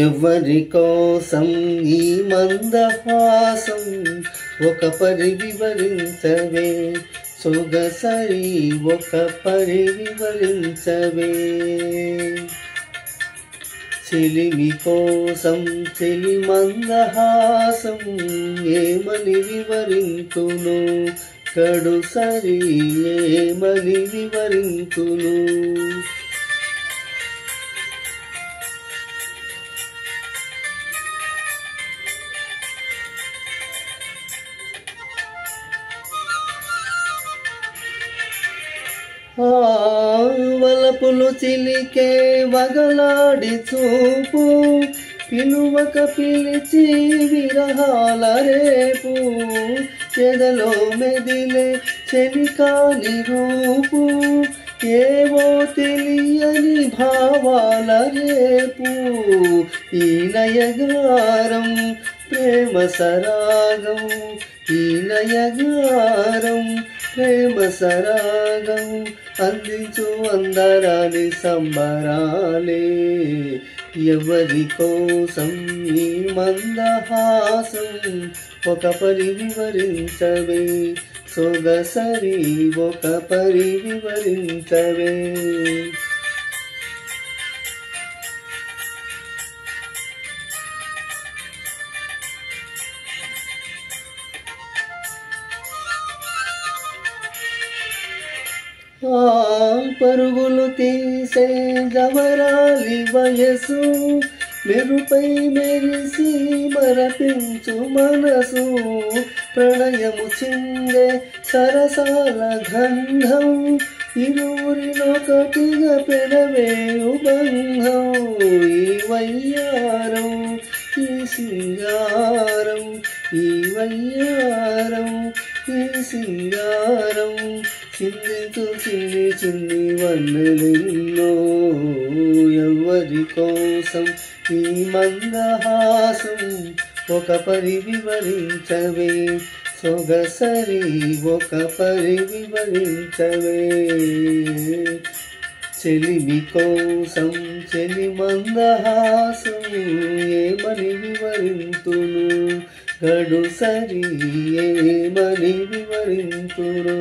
ఎవరి కోసం ఈ మందహాసం ఒక పరి వివరించవే సొగసరి ఒక పరి వివరించవే చెలిమి కోసం చెలి మందహాసం ఏమని వివరింతును కడుసరి ఏమని వివరింతును వలపులు చిలికే వగలాడి చూపు పిలువక పిలిచి విరహాల రేపు చెదలో మెదిలే చెలికాని రూపు ఏవో తెలియని భావాల రేపు ఈ నయగారం ప్రేమ సరాగం ఈ నయగారం ప్రేమ సరాగం అందించు అందరాని సంబరాలే ఎవరి కోసం ఈ మందహాసం ఒక పరి వివరించవే సొగసరి ఒక పరి వివరించవే పరుగులు తీసే జవరాలి వయసు మెరుపై మెరిసి మరపించు మనసు ప్రణయము చిందే సరసాల గంధం ఇరువురినొకటిగా పెనవేయు బంధం ఈ వయ్యారం ఈ సింగారం ఈ వయ్యారం ఈ సింగారం చిందించు చిన్ని చిన్ని వన్నెలెన్నో ఎవరి కోసం ఈ మందహాసం ఒక పరి వివరించవే సొగసరి ఒక పరి వివరించవే చెలిమి కోసం చెలి మందహాసం ఏమని వివరింతును గడుసరి ఏమని వివరింతును